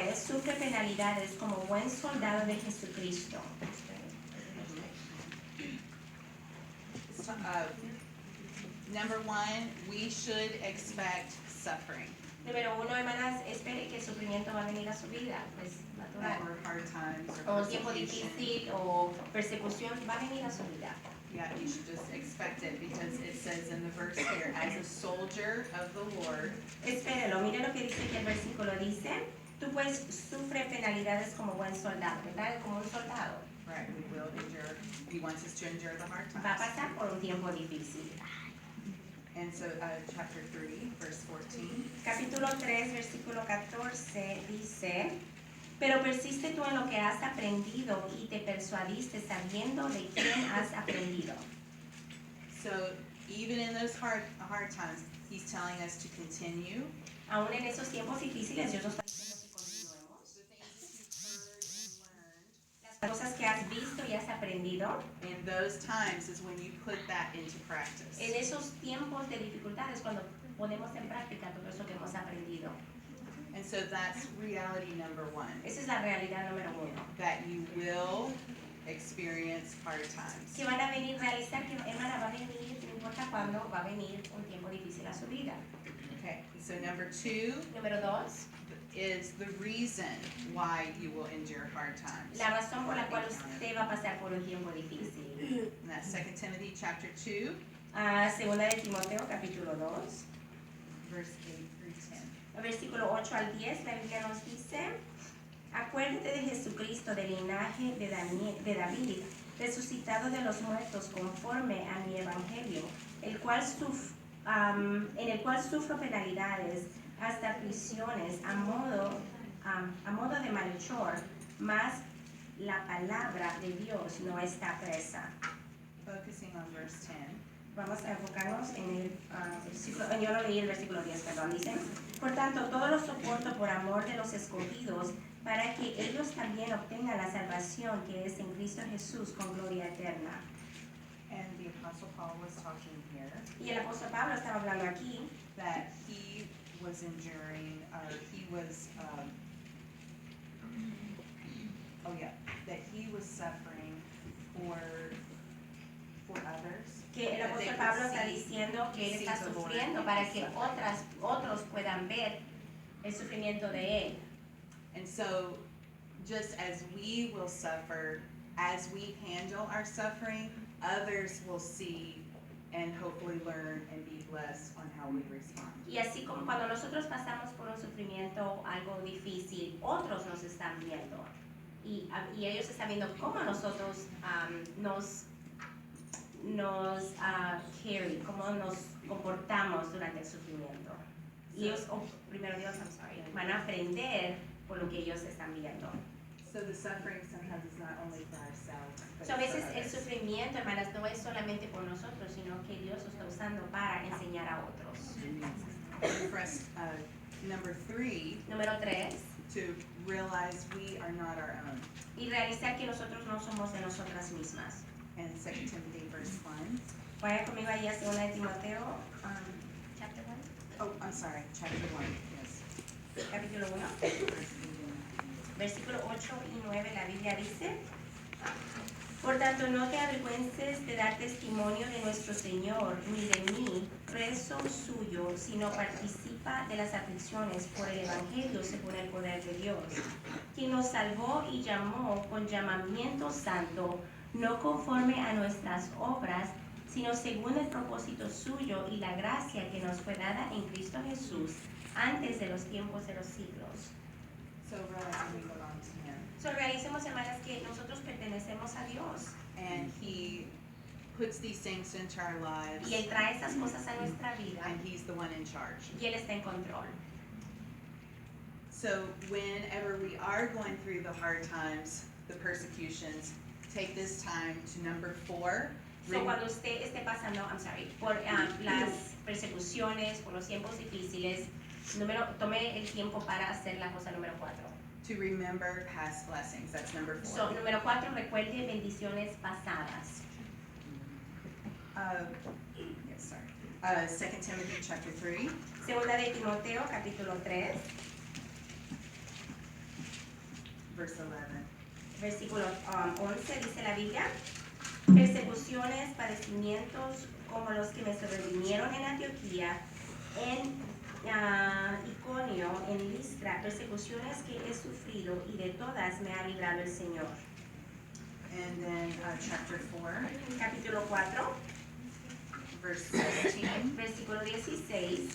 pues sufre penalidades como buen soldado de Jesucristo. Number one, we should expect suffering. Número 1, hermanas, espere que el sufrimiento va a venir a su vida, pues natural. Or hard times O or un tiempo persecution. difícil o persecución va a venir a su vida. Yeah, you should just expect it because it says in the verse here, as a soldier of the Lord. Espérelo, mire lo que dice que el versículo dice. Tú pues sufre penalidades como buen soldado, ¿verdad? Como un soldado. Right, we will endure. He wants us to endure the hard Va a times. pasar por un tiempo difícil. And so, chapter 3, verse 14. Capítulo 3, versículo 14 dice, pero persiste tú en lo que has aprendido y te persuadiste sabiendo de quién has aprendido. So, even in those hard times, he's telling us to continue. Aún en esos tiempos difíciles, Dios nos está diciendo que continuemos. The things that you've heard and learned. Las cosas que has visto y has aprendido. In those times is when you put that into practice. En esos tiempos de dificultades, cuando ponemos en práctica todo eso que hemos aprendido. And so that's reality number one. Esa es la realidad número 1. That you will experience hard times. Que van a venir, realizar que, hermana, va a venir, no importa cuándo, va a venir un tiempo difícil a su vida. Okay, so number 2 Número 2, is the reason why you will endure hard times. la razón por la cual usted va a pasar por un tiempo difícil. And that's 2 Timothy chapter 2, Segunda de Timoteo, capítulo 2, verse 8 through 10. versículo 8 al 10, la Biblia nos dice, acuérdate de Jesucristo, del linaje de David, resucitado de los muertos conforme a mi evangelio, en el cual sufro penalidades, hasta prisiones, a modo de malhechor, mas la palabra de Dios no está presa. Focusing on verse 10. Vamos a enfocarnos en el versículo, yo no leí el versículo 10, perdón, dice, por tanto, todo lo soporto por amor de los escogidos, para que ellos también obtengan la salvación que es en Cristo Jesús con gloria eterna. And the Apostle Paul was talking here Y el apóstol Pablo estaba hablando aquí that he was enduring, that he was suffering for others. que el That they apóstol could Pablo está see- diciendo que él see está the Lord sufriendo para que suffering. otros puedan ver el sufrimiento de él. And so, just as we will suffer, as we handle our suffering, others will see and hopefully learn and be blessed on how we respond. Y así como cuando nosotros pasamos por un sufrimiento, algo difícil, otros nos están viendo. Y ellos están viendo cómo nosotros cómo nos comportamos durante el sufrimiento. Y ellos, van a aprender por lo que ellos están viendo. So the suffering sometimes is not only for ourselves, but So, a it's for veces el others. sufrimiento, hermanas, no es solamente por nosotros, sino que Dios lo está usando para enseñar a otros. And for us, number 3, Número 3, to realize we are not our own. y realizar que nosotros no somos de nosotras mismas. And 2 Timothy verse 1. Vaya conmigo ahí a 2 de Timoteo, chapter 1, Oh, I'm sorry, chapter 1, yes. capítulo 1, versículo 8 y 9, la Biblia dice, por tanto, no te avergüences de dar testimonio de nuestro Señor, ni de mí, preso suyo, sino participa de las aflicciones por el Evangelio según el poder de Dios, quien nos salvó y llamó con llamamiento santo, no conforme a nuestras obras, sino según el propósito suyo y la gracia que nos fue dada en Cristo Jesús antes de los tiempos de los siglos. So realizing we belong to Him. So, realicemos, hermanas, que nosotros pertenecemos a Dios And He puts these things into our lives. y Él trae esas cosas a nuestra vida And He's the one in charge. y Él está en control. So whenever we are going through the hard times, the persecutions, take this time to number 4. So, cuando usted esté pasando, por las persecuciones, por los tiempos difíciles, tome el tiempo para hacer la cosa número 4. To remember past blessings. That's number 4. So, número 4, recuerde bendiciones pasadas. Yes, sorry. 2 Timothy chapter 3. Segunda de Timoteo, capítulo 3. verse 11. Versículo 11 dice la Biblia: persecuciones, padecimientos como los que me sobrevinieron en Antioquía, en Iconio, en Listra, persecuciones que he sufrido, y de todas me ha librado el Señor. And then chapter 4, Capítulo 4, verse 16 versículo 16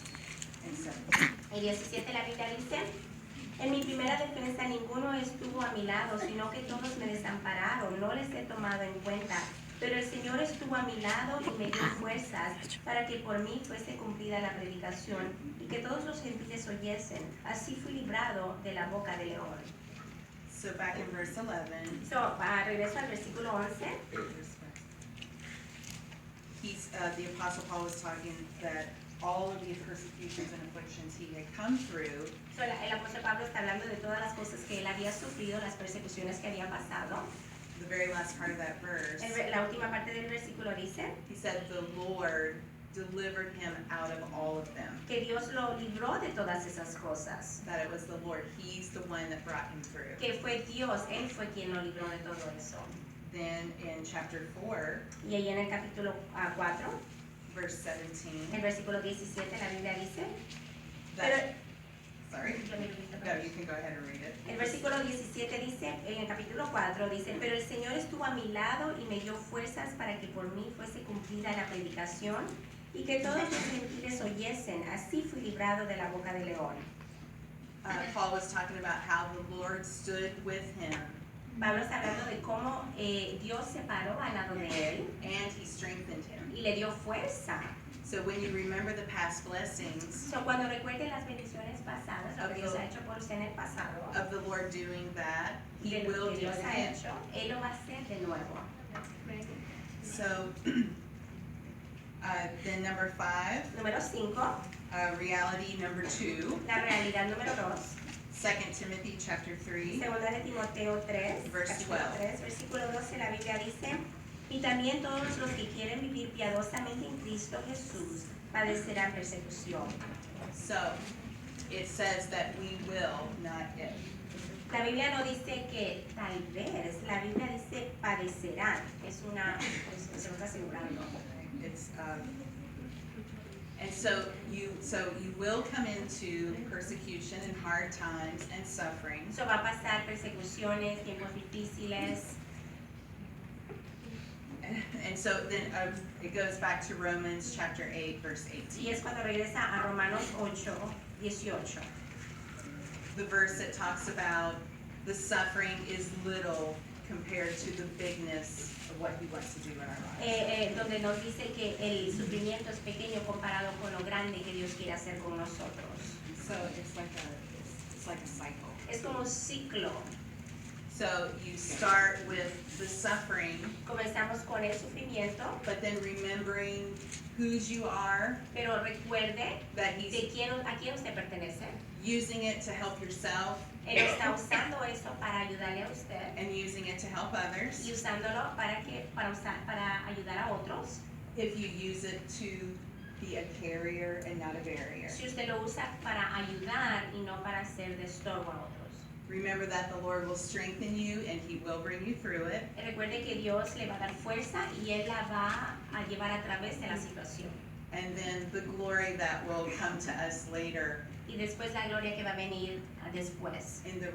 and 17. y 17, la Biblia dice: en mi primera defensa ninguno estuvo a mi lado, sino que todos me desampararon, no les he tomado en cuenta. Pero el Señor estuvo a mi lado y me dio fuerzas para que por mí fuese cumplida la predicación y que todos los gentiles oyesen. Así fui librado de la boca del león. So back in verse 11, Regreso al versículo 11. The Apostle Paul was talking that all of the persecutions and afflictions he had come through, El apóstol Pablo está hablando de todas las cosas que él había sufrido, las persecuciones que habían pasado. the very last part of that verse, La última parte del versículo dice he said the Lord delivered him out of all of them. que Dios lo libró de todas esas cosas. That it was the Lord. He's the one that brought him through. Que fue Dios, Él fue quien lo libró de todo eso. Then in chapter 4, Y ahí en el capítulo 4, verse 17, el versículo 17, la Biblia dice, that, sorry, yo me lo dije, no, you can go ahead and read it. el versículo 17 dice, en el capítulo 4 dice: pero el Señor estuvo a mi lado y me dio fuerzas para que por mí fuese cumplida la predicación y que todos los gentiles oyesen. Así fui librado de la boca del león. Paul was talking about how the Lord stood with him Pablo está hablando de cómo Dios se paró al lado de él and he strengthened him. y le dio fuerza. So when you remember the past blessings Cuando recuerden las bendiciones pasadas, lo que Dios ha hecho por usted en el pasado, of the Lord doing that, y he de lo will que do Dios it ha again. hecho, Él lo va a hacer de nuevo. So then number 5, Número 5, reality number 2, la realidad número 2, 2 Timothy chapter 3, segunda de Timoteo 3, Verse capítulo 12. 3, versículo 12, la Biblia dice: y también todos los que quieren vivir piadosamente en Cristo Jesús padecerán persecución. So it says that we will, not if. La Biblia no dice que tal vez, la Biblia dice padecerán. Es una, pues, se lo está asegurando. It's and so you will come into persecution and hard times and suffering. Eso va a pasar persecuciones, tiempos difíciles. And so then it goes back to Romans chapter 8 verse 18. Y es cuando regresa a Romanos 8, 18. The verse that talks about the suffering is little compared to the bigness of what he wants to do in our lives. Donde nos dice que el sufrimiento es pequeño comparado con lo grande que Dios quiere hacer con nosotros. So it's like a cycle. Es como un ciclo. So you start with the suffering, Comenzamos con el sufrimiento, but then remembering whose you are, pero recuerde that de he's a quién usted pertenece. using it to help yourself Él está usando eso para ayudarle a usted and using it to help others. y usándolo para ayudar a otros. If you use it to be a carrier and not a barrier. Si usted lo usa para ayudar y no para ser de estorbo a otros. Remember that the Lord will strengthen you and he will bring you through it. Recuerde que Dios le va a dar fuerza y Él la va a llevar a través de la situación. And then the glory that will come to us later Y después la gloria que va a venir después. in the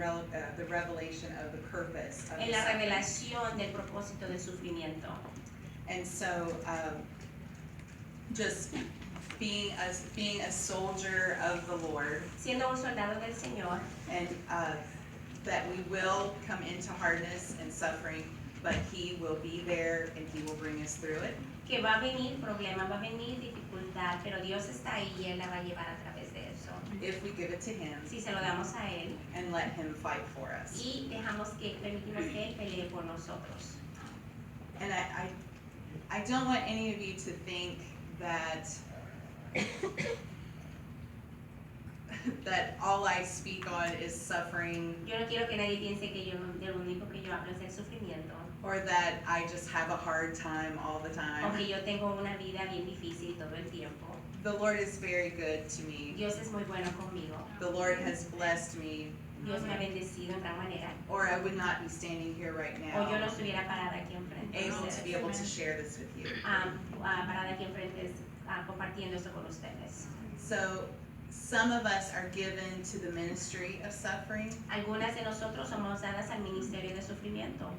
revelation of the purpose of En the la suffering. revelación del propósito del sufrimiento. And so just being a soldier of the Lord, Siendo un soldado del Señor, and that we will come into hardness and suffering, but he will be there and he will bring us through it. que va a venir problema, va a venir dificultad, pero Dios está ahí y Él la va a llevar a través de eso. If we give it to him Si se lo damos a Él and let him fight for us. y permitimos que Él pelee por nosotros. And I don't want any of you to think that that all I speak on is suffering, Yo no quiero que nadie piense que de lo único que yo hablo es el sufrimiento, or that I just have a hard time all the o time. que yo tengo una vida bien difícil todo el tiempo. The Lord is very good to me. Dios es muy bueno conmigo. The Lord has blessed me Dios me ha bendecido en gran manera. or I would not be standing here right O yo no now, estuviera parada aquí enfrente de able to ustedes. be able to share this with you. Parada aquí enfrente compartiendo esto con ustedes. So, some of us are given to the ministry of suffering. Algunas de nosotros somos dadas al ministerio de sufrimiento.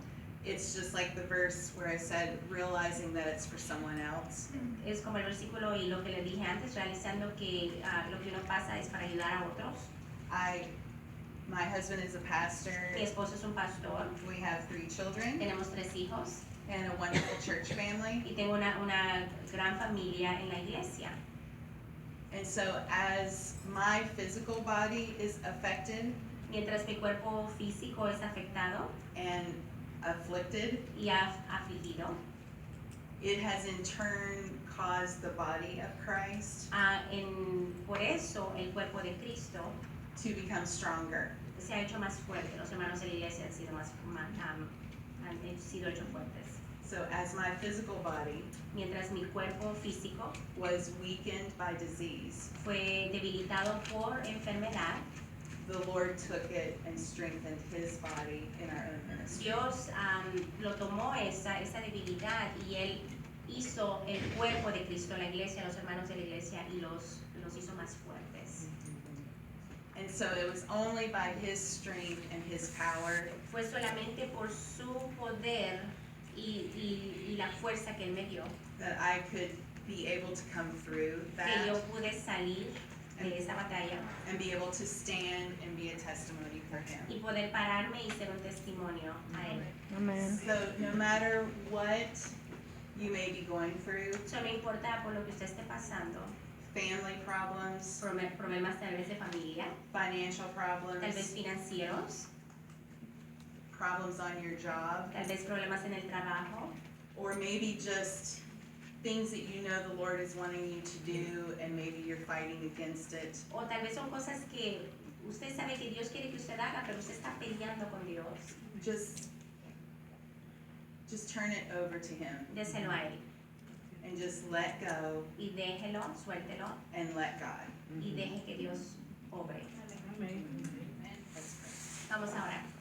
It's just like the verse where I said, realizing that it's for someone else. Es como el versículo y lo que les dije antes, realizando que lo que uno pasa es para ayudar a otros. My husband is a pastor. Mi esposo es un pastor. We have 3 children Tenemos 3 hijos. and a wonderful church family. Y tengo una gran familia en la iglesia. And so as my physical body is affected Mientras mi cuerpo físico es afectado and afflicted, y afligido, it has in turn caused the body of Christ por eso el cuerpo de Cristo to become stronger. se ha hecho más fuerte. Los hermanos de la iglesia han sido hechos fuertes. So as my physical body Mientras mi cuerpo físico was weakened by disease, fue debilitado por enfermedad, the Lord took it and strengthened his body in our own ministry. Dios lo tomó esa debilidad y Él hizo el cuerpo de Cristo, la iglesia, los hermanos de la iglesia, y los hizo más fuertes. And so it was only by his strength and his power Fue solamente por su poder y la fuerza que Él me dio that I could be able to come through que yo that pude salir de esa batalla and be able to stand and be a testimony for him. y poder pararme y ser un testimonio a Él. Amen. So no matter what you may be going through, Eso no importa por lo que usted esté pasando, family problems, problemas tal vez de familia, financial tal vez problems, financieros, problems on your job, tal vez problemas en el trabajo, or maybe just things that you know the Lord is wanting you to do and maybe you're fighting against it. o tal vez son cosas que usted sabe que Dios quiere que usted haga, pero usted está peleando con Dios. Just turn it over to him Déselo a Él and just let go y déjelo, suéltelo and let God. y deje que Dios obre. Let's pray. Vamos a orar.